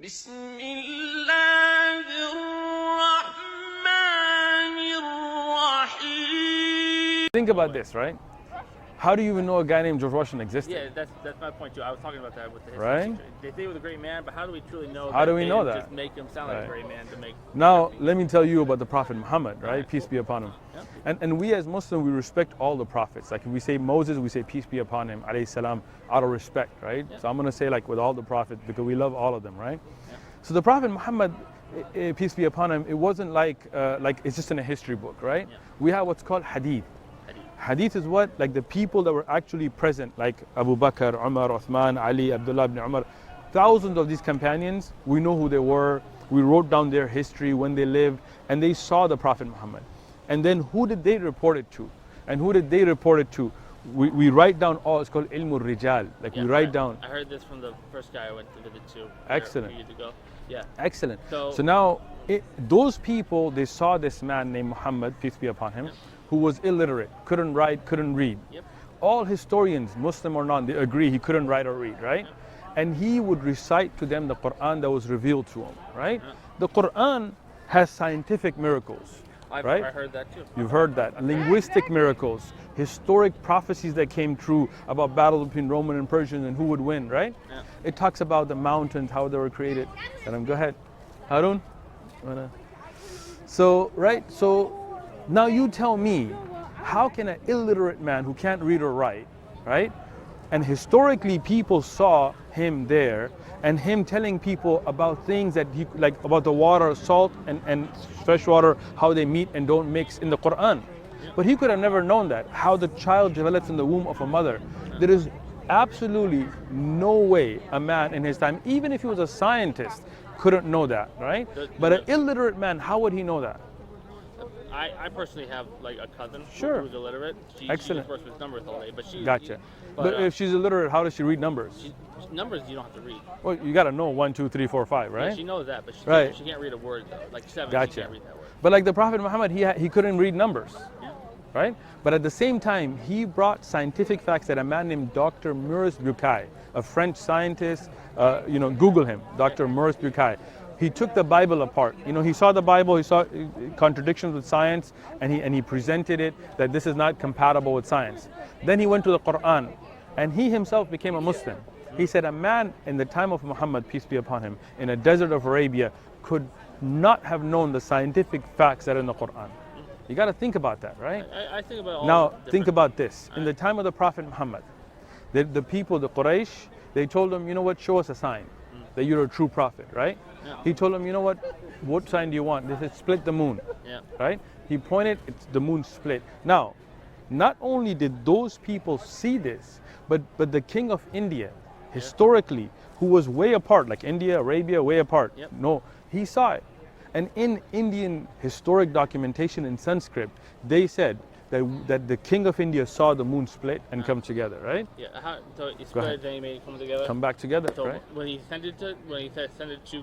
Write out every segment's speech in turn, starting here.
بسم الله الرحمن الرحيم. Think about this, right? How do you even know a guy named George Washington existed? Yeah, that's my point too. I was talking about that with the history. Right? They say he was a great man, but how do we truly know? How do we know they that? Just make him sound like a great man to make. Now, let me tell you about the Prophet Muhammad, right? Right. Peace be upon him. Yep. And we as Muslims, we respect all the prophets. Like if we say Moses, we say peace be upon him, alayhi salam, out of respect, right? Yep. So I'm going to say like with all the prophets because we love all of them, right? Yep. So the Prophet Muhammad, peace be upon him, it wasn't like it's just in a history book, right? Yep. We have what's called hadith. Hadith is what? Like the people that were actually present, like Abu Bakr, Umar, Uthman, Ali, Abdullah ibn Umar. Thousands of these companions, we know who they were. We wrote down their history, when they lived, and they saw the Prophet Muhammad. And then who did they report it to? And who did they report it to? We write down all, it's called ilmul rijal. Like we write down. I heard this from the first guy I went to visit to. Excellent. A few years ago. Yeah. Excellent. So now, those people, they saw this man named Muhammad, peace be upon him, who was illiterate, couldn't write, couldn't read. Yep. All historians, Muslim or non, they agree he couldn't write or read, right? Yep. And he would recite to them the Quran that was revealed to him, right? The Quran has scientific miracles, right? I heard that too. You've heard that. Linguistic miracles, historic prophecies that came true about battles between Roman and Persian and who would win, right? Yeah. It talks about the mountains, how they were created. Go ahead. Harun? So now you tell me, how can an illiterate man who can't read or write, right? And historically people saw him there and him telling people about things that he, like about the water, salt and fresh water, how they meet and don't mix in the Quran. But he could have never known that, how the child develops in the womb of a mother. There is absolutely no way a man in his time, even if he was a scientist, couldn't know that, right? But an illiterate man, how would he know that? I personally have like a cousin Sure. who's illiterate. She Excellent. just works with numbers all day, but she. Gotcha. But, But if she's illiterate, how does she read numbers? numbers you don't have to read. Well, you got to know 1, 2, 3, 4, 5, Yeah, right? she knows that, but Right. she can't read a word though. Like 7, she Gotcha. can't read that word. But like the Prophet Muhammad, he couldn't read numbers, Yeah. right? But at the same time, he brought scientific facts that a man named Dr. Maurice Bucaille, a French scientist, Google him, Dr. Maurice Bucaille. He took the Bible apart. He saw the Bible, he saw contradictions with science, and he presented it that this is not compatible with science. Then he went to the Quran, and he himself became a Muslim. He said a man in the time of Muhammad, peace be upon him, in a desert of Arabia, could not have known the scientific facts that are in the Quran. You got to think about that, right? I think about all Now, the think different- about this. In the time of the Prophet Muhammad, the people, the Quraysh, they told him, you know what, show us a sign that you're a true prophet, right? Yeah. He told them, you know what sign do you want? They said, split the moon, Yeah. right? He pointed, the moon split. Now, not only did those people see this, but the king of India, historically, who was way apart, like India, Arabia, way apart. Yep. No, he saw it. And in Indian historic documentation in Sanskrit, they said that the king of India saw the moon split and come together, right? Yeah. So he ahead. split, then he made it come together. Come back together, So right? when he sent it to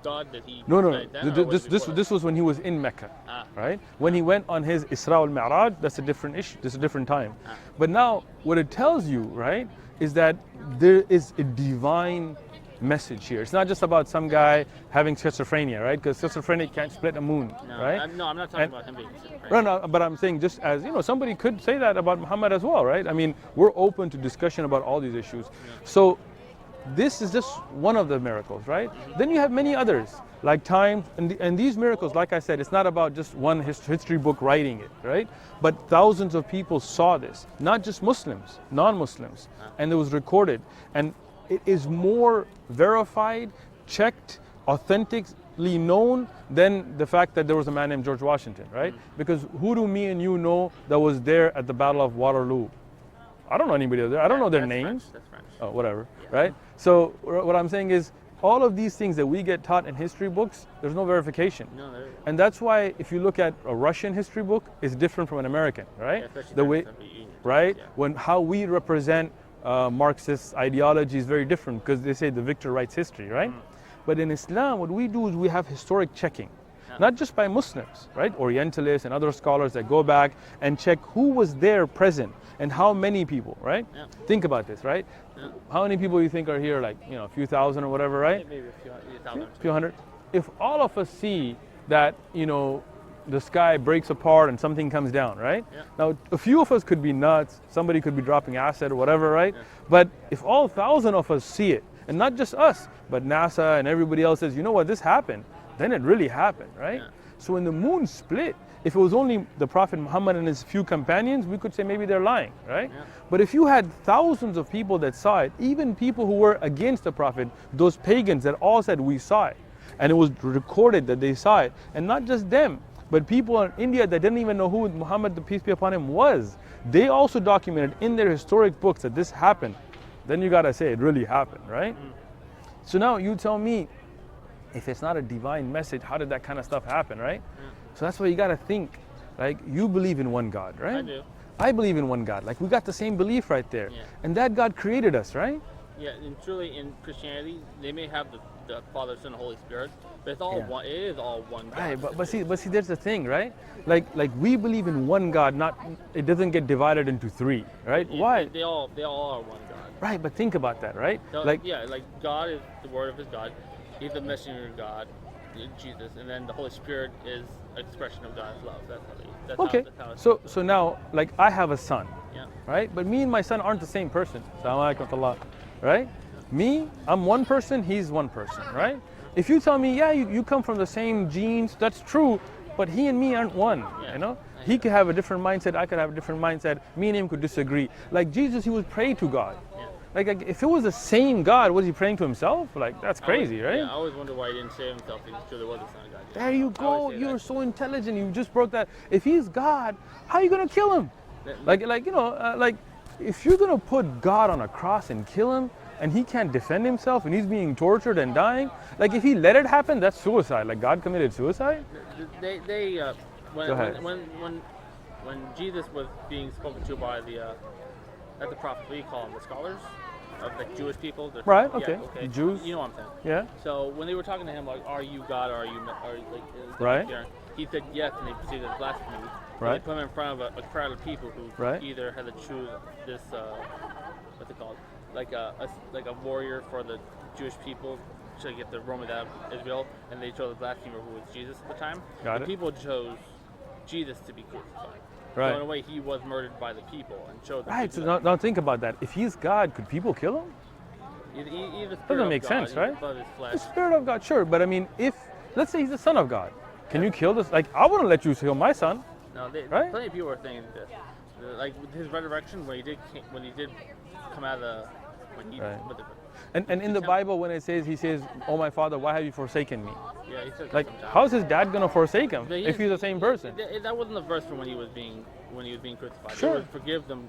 God, did he? No. split it then, or was it before that? This was when he was in Mecca, Ah. right? When he went on his Isra al-Mi'raj, that's a different issue. That's a different time. But now, what it tells you, right, is that there is a divine message here. It's not just about some guy having schizophrenia, right? Because schizophrenic can't split a moon, No, right? I'm not talking about him being schizophrenic. No, but I'm saying just as, somebody could say that about Muhammad as well, right? I mean, we're open to discussion about all these issues. So this is just one of the miracles, right? Then you have many others, like time, and these miracles, like I said, it's not about just one history book writing it, right? But thousands of people saw this, not just Muslims, non-Muslims, and it was recorded. And it is more verified, checked, authentically known than the fact that there was a man named George Washington, right? Because who do me and you know that was there at the Battle of Waterloo? I don't know anybody there. I don't know their That's names. French, that's French. Oh, whatever, right? So what I'm saying is, all of these things that we get taught in history books, there's no verification. No, there isn't. And that's why if you look at a Russian history book, it's different from an American, right? Yeah, especially The during way, the Soviet Union. right? Yeah. How we represent Marxist ideology is very different because they say the victor writes history, right? But in Islam, what we do is we have historic checking. not just by Muslims, right? Orientalists and other scholars that go back and check who was there present and how many people, right? Yeah. Think about this, right? Yeah. How many people you think are here, like, a few thousand or whatever, right? Maybe a few thousand. Few hundred. If all of us see that, the sky breaks apart and something comes down, right? Yeah. Now, a few of us could be nuts, somebody could be dropping acid or whatever, right? Yeah. But if all 1,000 of us see it, and not just us, but NASA and everybody else says, you know what, this happened, then it really happened, right? Yeah. So when the moon split, if it was only the Prophet Muhammad and his few companions, we could say maybe they're lying, right? Yeah. But if you had thousands of people that saw it, even people who were against the Prophet, those pagans that all said we saw it, and it was recorded that they saw it, and not just them, but people in India that didn't even know who Muhammad, the peace be upon him, was, they also documented in their historic books that this happened. Then you gotta say it really happened, right? So now you tell me, if it's not a divine message, how did that kind of stuff happen, right? So that's why you gotta think, like, you believe in one God, right? I do. I believe in one God. Like, we got the same belief right there. Yeah. And that God created us, right? Yeah, and truly in Christianity, they may have the Father, Son, and Holy Spirit, but it's all Yeah. one. It is all one God. Right, but see, there's the thing, right? Like we believe in one God, not, it doesn't get divided into three, right? Yeah, Why? They all are one God. Right, but think about that, right? So, Like, like God is the Word of His God. He's the messenger of God, Jesus, and then the Holy Spirit is an expression of God's love. That's okay, how it's so now, like, I have a son, yeah. right? But me and my son aren't the same person. Assalamu alaikum wa rahmatullah, right? Me, I'm one person, he's one person, right? If you tell me, yeah, you come from the same genes, that's true, but he and me aren't one, Yeah. you know? He could have a different mindset, I could have a different mindset, me and him could disagree. Like Jesus, he was praying to God. Yeah. Like if it was the same God, was he praying to himself? Like, that's crazy, right? Yeah, I always wonder why he didn't save himself if he truly was the Son of God. There you I go, always say you're that. so intelligent, you just broke that. If he's God, how are you gonna kill him? Like if you're gonna put God on a cross and kill him, and he can't defend himself, and he's being tortured and dying, like if he let it happen, that's suicide. Like God committed suicide. When Go ahead. when Jesus was being spoken to by not the prophet, what do you call them, the scholars of like Jewish people? Right. Yeah, Okay. okay. Jews. You know what I'm saying? Yeah. So when they were talking to him, like, "Are you God? Are you Right. He said yes, and they proceeded to blasphemy. Right. They put him in front of a crowd of people who Right. either had to choose this what's it called, like a warrior for the Jewish people to get the Roman out of Israel, and they chose the blasphemer who was Jesus at the time. Got the it. people chose Jesus to be crucified. Right. So in a way, he was murdered by the people and chose. them Right. to So do now think about that. If he's God, could people kill him? that. He's the spirit Doesn't of make God, sense, he's right? above his The flesh. Spirit of God, sure. But I mean, if let's say he's the Son of God, can you kill this? Like, I wouldn't let you kill my son. No, Right? plenty of people are saying this. Like with his resurrection, when he did come out of Right. with the, And in the Bible, when he says, "Oh my Father, why have you forsaken me?" yeah, he said Like, sometimes. how's his dad gonna forsake him But if he's the same person? That wasn't the verse from when he was being crucified. Sure. It was, "Forgive them,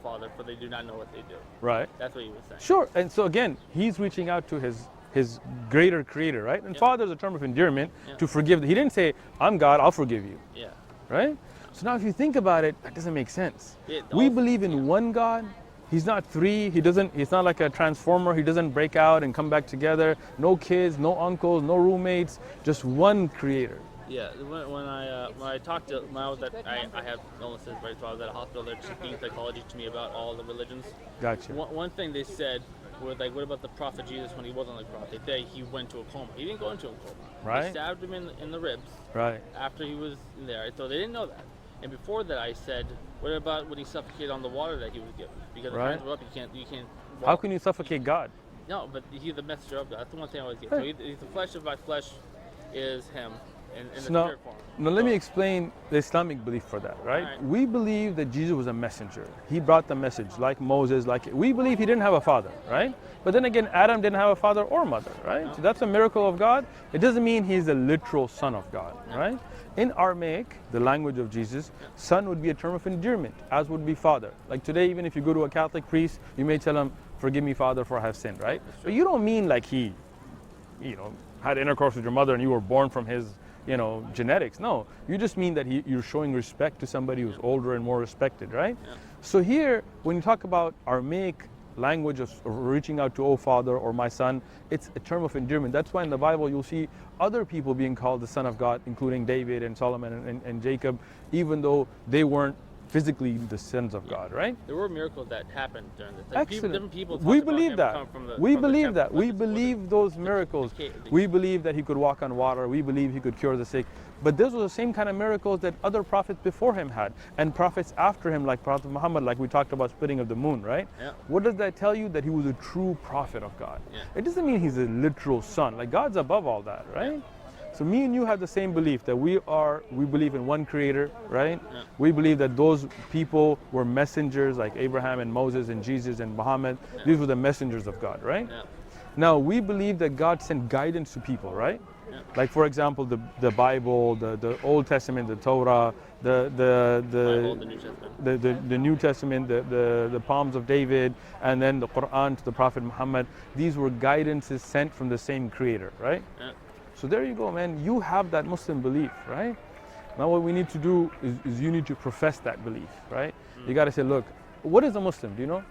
Father, for they do not know what they do." Right. That's what he was saying. Sure. And so again, he's reaching out to his greater creator, right? And Yeah. Father is a term of endearment Yeah. to forgive. He didn't say, "I'm God, I'll forgive you," Yeah. right? So now if you think about it, that doesn't make sense. It We also- believe in one God. He's not three. He's not like a transformer. He doesn't break out and come back together. No kids, no uncles, no roommates, just one creator. Yeah, when I talked to when I was at I have illnesses, right? So I was at a hospital. They're teaching psychology to me about all the religions. Gotcha. One thing they said was like, what about the prophet Jesus when he was on the cross? They say he went to a coma. He didn't go into a coma. Right. They stabbed him in the ribs Right. after he was in there. So they didn't know that. And before that, I said, what about when he suffocated on the water that he was given? Because the Right. hands were up. You can't. Walk. How can you suffocate God? No, but he's the messenger of God. That's the one thing I always get. So Right. he's the flesh of my flesh is him in the So now, spirit form. now let me So- explain the Islamic belief for that, right? Alright. We believe that Jesus was a messenger. He brought the message, like Moses, we believe he didn't have a father, right? But then again, Adam didn't have a father or mother, right? No. So that's a miracle of God. It doesn't mean he's a literal son of God, No. right? In Aramaic, the language of Jesus, son would be a term of endearment, as would be father. Like today, even if you go to a Catholic priest, you may tell him, "Forgive me, Father, for I have sinned," right? But you don't mean like he, had intercourse with your mother and you were born from his, genetics. No, you just mean that you're showing respect to somebody who's older and more respected, right? Yeah. So here, when you talk about Aramaic language of reaching out to, oh Father or my son. It's a term of endearment. That's why in the Bible you'll see other people being called the Son of God, including David and Solomon and Jacob, even though they weren't physically the sons of God, right? There were miracles that happened during this. Excellent. Different people We talked about believe him that. come from the- We from the believe temple, that. but We this wasn't believe those miracles. We believe that he could walk on water. We believe he could cure the sick. But those were the same kind of miracles that other prophets before him had, and prophets after him, like Prophet Muhammad, like we talked about splitting of the moon, right? Yeah. What does that tell you? That he was a true prophet of God. Yeah. It doesn't mean he's a literal son. Like God's above all that, right? So me and you have the same belief that we believe in one creator, right? Yeah. We believe that those people were messengers like Abraham and Moses and Jesus and Muhammad. Yeah. These were the messengers of God, right? Yeah. Now we believe that God sent guidance to people, right? Yeah. Like for example, the Bible, the Old Testament, the Torah, Bible, the the New Testament. the New Testament, the Psalms of David, and then the Quran to the Prophet Muhammad. These were guidances sent from the same creator, right? Yeah. So there you go, man. You have that Muslim belief, right? Now what we need to do is you need to profess that belief, right? You got to say, look, what is a Muslim? Do you know?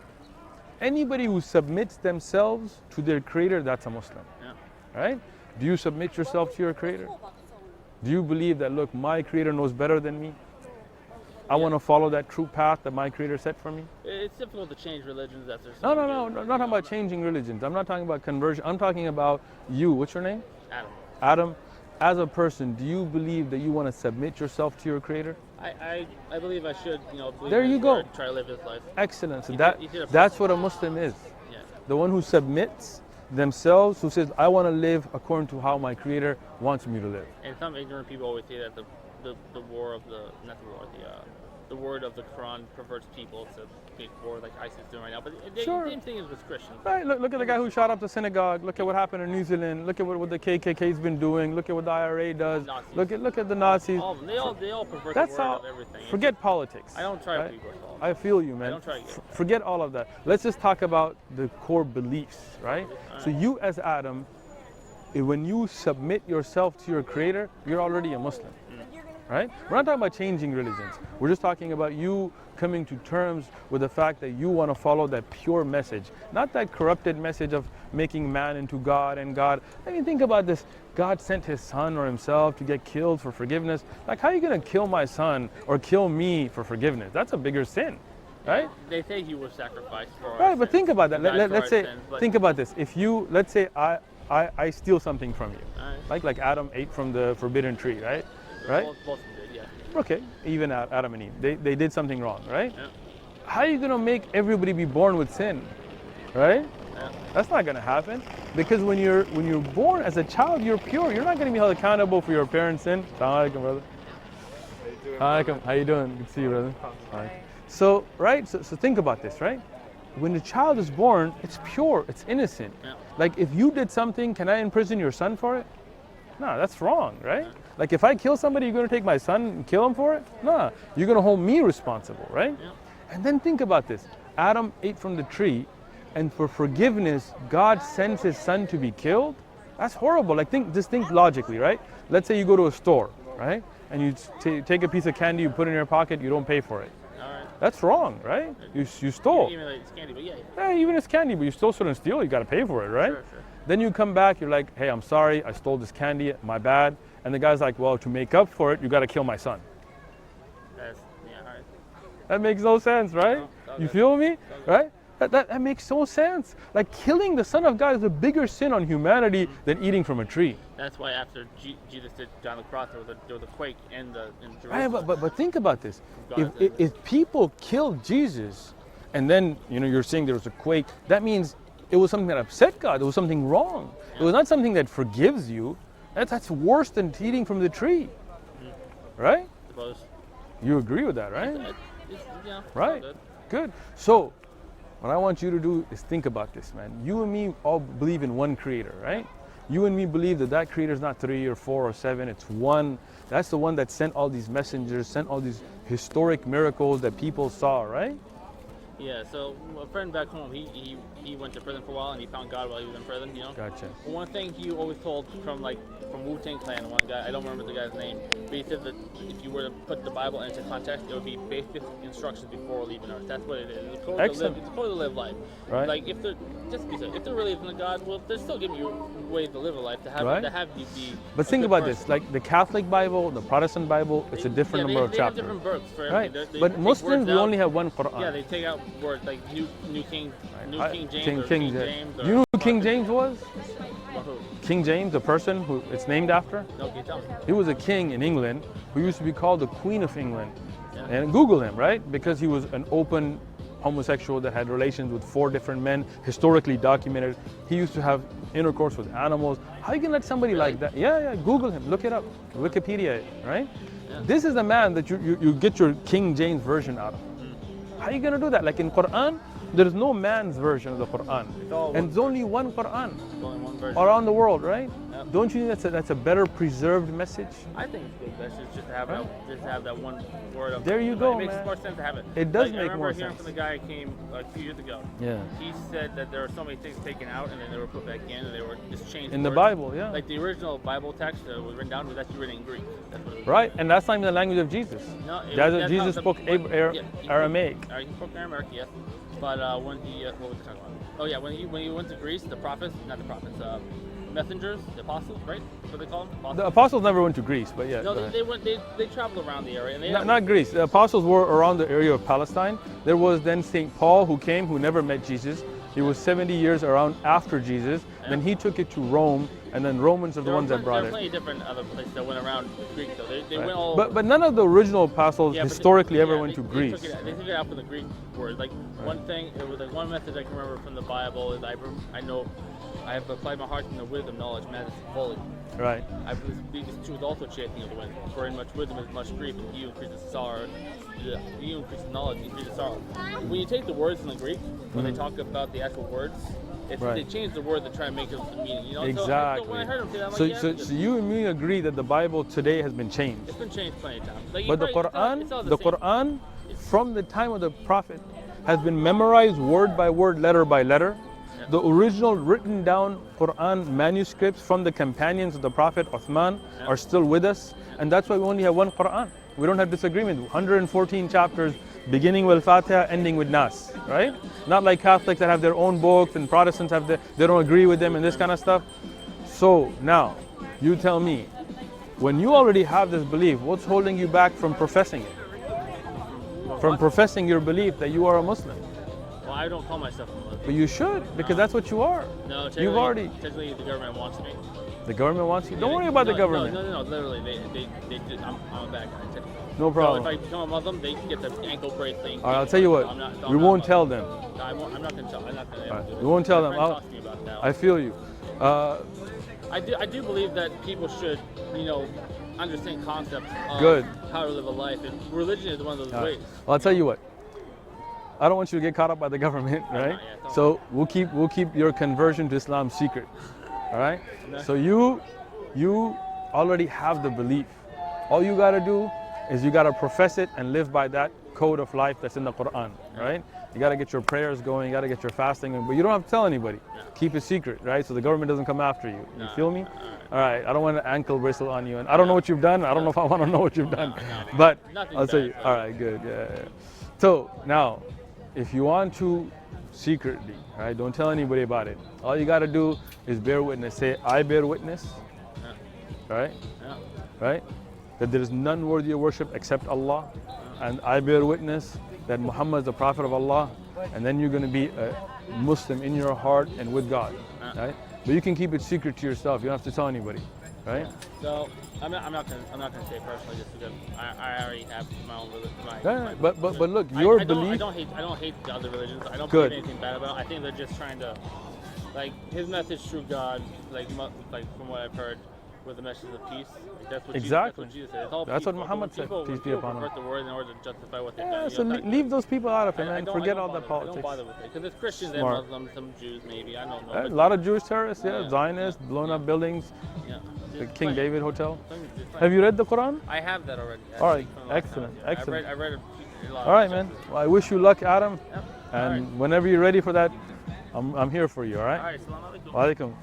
Anybody who submits themselves to their creator, that's a Muslim, Yeah. right? Do you submit yourself to your creator? Do you believe that, look, my creator knows better than me? I want to follow that true path that my creator set for me? It's difficult to change religions. That's there's No, I'm not talking about changing religions. I'm not talking about conversion. I'm talking about you. What's your name? Adam. Adam, as a person, do you believe that you want to submit yourself to your creator? I believe I should, believe There in you his go. word, try to live his life. Excellent. So He did a that's what a Muslim is. Yeah. The one who submits themselves, who says, I want to live according to how my creator wants me to live. And some ignorant people always say that the war of the not the war the word of the Quran perverts people to make war like ISIS is doing right now. But the Sure. same thing is with Christians. Right, look at the guy who shot up the synagogue. Look at what happened in New Zealand. Look at what the KKK's been doing. Look at what the IRA does. Nazis. Look at the Nazis. All of them, they all pervert That's the word how. of everything. Forget politics. I don't try to right? be worse all. I feel you, man. don't try to get- Forget all of that. Let's just talk about the core beliefs, right? So you as Adam, when you submit yourself to your creator, you're already a Muslim, right? We're not talking about changing religions. We're just talking about you coming to terms with the fact that you want to follow that pure message, not that corrupted message of making man into God and God. I mean, think about this. God sent his son or himself to get killed for forgiveness. Like, how are you going to kill my son or kill me for forgiveness? That's a bigger sin, right? They say he was sacrificed for our Right, but sins. think about that. He died for Let's our say, sins, but- think about this. If you, let's say I steal something from you, Alright. like Adam ate from the forbidden tree, right? Right? Both of them did, yeah. Okay, even Adam and Eve, they did something wrong, right? Yeah. How are you gonna make everybody be born with sin, right? Yeah. That's not gonna happen, because when you're born as a child, you're pure. You're not gonna be held accountable for your parents' sin. Assalamu alaikum, brother. Alaikum. How you doing? Good to see you, brother. Alright. So, right? So think about this, right? When the child is born, it's pure, it's innocent. Yeah. Like, if you did something, can I imprison your son for it? No, that's wrong, right? Like, if I kill somebody, you're gonna take my son and kill him for it? No, you're gonna hold me responsible, right? Yeah. And then think about this. Adam ate from the tree, and for forgiveness, God sends his son to be killed? That's horrible. Like, just think logically, right? Let's say you go to a store, right? And you take a piece of candy, you put it in your pocket, you don't pay for it. Alright. That's wrong, right? You stole. Even though it's candy, but yeah. Yeah, even if it's candy, but you still shouldn't steal. You got to pay for it, right? Sure. Then you come back, you're like, hey, I'm sorry, I stole this candy, my bad. And the guy's like, well, to make up for it, you got to kill my son. Alright. That makes no sense, right? No, it's all You good. feel me? all good. Right? That makes no sense. Like, killing the Son of God is a bigger sin on humanity than eating from a tree. That's why after Jesus did on the cross, there was a quake in Right, Jerusalem. but think about this. God If people killed Jesus, and then you're saying there was a quake, that means it was something that upset God. It was something wrong. It was not something that forgives you. That's worse than eating from the tree, right? Suppose. You agree with that, right? Yeah, Right. it's all Good. So, what I want you to do is think about this, man. You and me all believe in one creator, right? You and me believe that creator is not 3 or 4 or 7, it's one. That's the one that sent all these messengers, sent all these historic miracles that people saw, right? Yeah, so a friend back home, he went to prison for a while and he found God while he was in prison, you know? Gotcha. But one thing he always told from Wu-Tang Clan, one guy, I don't remember the guy's name, but he said that if you were to put the Bible into context, it would be basic instructions before leaving Earth. That's what it is. It's supposed to live life. Right. Like if there really isn't a God, well, they're still giving you ways to live a life, to have you be. But think about this, like the Catholic Bible, the Protestant Bible, it's a different number of they chapters. have different births for Right. everything. They But take Muslims, words we out. only have one Quran. Yeah, they take out words like New King James or King James. James. Or You know who King James was? Well, who? King James, the person who it's named after? No, can you tell me? He was a king in England who used to be called the Queen of England. Yeah. And Google him, right? Because he was an open homosexual that had relations with 4 different men, historically documented. He used to have intercourse with animals. How you can let somebody like that? Yeah, Google him, look it up, Wikipedia it, right? Yeah. This is the man that you get your King James version out of. How are you gonna do that? Like in Quran, there's no man's version of the Quran. And there's only one Quran Only one version. around the world, right? Yep. Don't you think that's a better preserved message? I think it's good. That's just to have that one word of. There you go, It makes man. more sense to have it. It does I make remember more hearing sense. from the guy who came a few years ago. Yeah. He said that there were so many things taken out and then they were put back in and they were just changed. In the words. Bible, yeah. Like the original Bible text that was written down was actually written in Greek. That's what it was. Right, and that's not even the language of Jesus. No, Jesus spoke Aramaic. He spoke Aramaic, yes. But when he, what was he talking about? Oh yeah, when he went to Greece, the prophets, not the prophets, messengers, the apostles, right? That's what they call them. Apostles? The apostles never went to Greece, but yeah. No, go ahead. they traveled around the area, and they Not Greece. The apostles were around the area of Palestine. There was then St. Paul who came, who never met Jesus. He was 70 years around after Jesus. Yeah. Then he took it to Rome, and then Romans are the ones that brought There are it. plenty of different other places that went around Greek, though. They Right. went all. But none of the original apostles Yeah, but historically ever yeah, went to they Greece. They took it out from the Greek word. Like one thing, it was like one message I can remember from the Bible is I know I have applied my heart in the wisdom, knowledge, madness, folly. Right. I believe this truth also chasing of the wind. For in much wisdom is much grief, and he who increases sorrow, he who increases knowledge increases sorrow. When you take the words in the Greek, when they talk about the actual words, they change the word to try and make it the meaning. You know? Exactly. So when I heard him say that, I'm So, like, yeah, so you and me agree that the Bible today has been changed. it's been changed plenty of times. Like, But the Quran, it's all the same. Quran, from the time of the Prophet, has been memorized word by word, letter by letter. Yeah. The original written down Quran manuscripts from the companions of the Prophet Uthman are still with us, and that's why we only have one Quran. We don't have disagreement. 114 chapters, beginning with Fatiha, ending with Nas, right? Not like Catholics that have their own books and Protestants they don't agree with them and this kind of stuff. So now, you tell me, when you already have this belief, what's holding you back from professing it? From professing your belief that you are a Muslim? Well, I don't call myself a Muslim. But you should, because that's what you are. No, technically the government wants me. The government wants you. Don't worry about the government. No, literally, they do. I'm a bad guy. Technically. No problem. So if I become a Muslim, they get the ankle bracelet. All right, I'll tell you what. We won't tell them. No, I'm not going to tell. I'm not going to. Right, we won't tell them. Talk to me about that. I feel you. I do believe that people should, understand concepts of Good. how to live a life, and religion is one of those ways. Well, I'll tell you what. I don't want you to get caught up by the government, right? not yet, don't So we'll keep your conversion to Islam secret. All right? So you already have the belief. All you got to do is you got to profess it and live by that code of life that's in the Quran, right? You got to get your prayers going, you got to get your fasting going, but you don't have to tell anybody. Keep it secret, right? So the government doesn't come after you. You feel me? All right, I don't want an ankle bracelet on you, and I don't know what you've done. I don't know if I want to know what you've done, but I'll tell you. All right, good, yeah. So now, if you want to secretly, right, don't tell anybody about it. All you got to do is bear witness. Say, I bear witness, right? Right? That there is none worthy of worship except Allah, and I bear witness that Muhammad is the Prophet of Allah, and then you're going to be a Muslim in your heart and with God, right? But you can keep it secret to yourself. You don't have to tell anybody, right? So I'm not gonna say personally just because I already have my own religion. Yeah, but look, your belief. I don't hate the other religions. I don't Good. believe anything bad about it. I think they're just trying to, like, his message through God, like from what I've heard, with the message of peace. That's what Exactly. Jesus said. It's all That's what peaceful. Muhammad said, People, peace be people upon him. pervert the word in order to justify what they've Yeah, done. so leave those people out of it, man. Forget all that I politics. don't bother with it because there's Christians Smart. and Muslims, some Jews maybe. I don't know. A but- lot of Jewish terrorists, Yeah. Zionists, blown up buildings, Yeah. the Just King plain- David Hotel. plain- just plain. Have you read the Quran? I have that already. All right, actually, from the last excellent, time. excellent. I read a lot. All right, man. Well, I wish you luck, Adam. Yep. And whenever you're ready for that, I'm here for you, all right? All right, salam alaikum. Wa alaikum.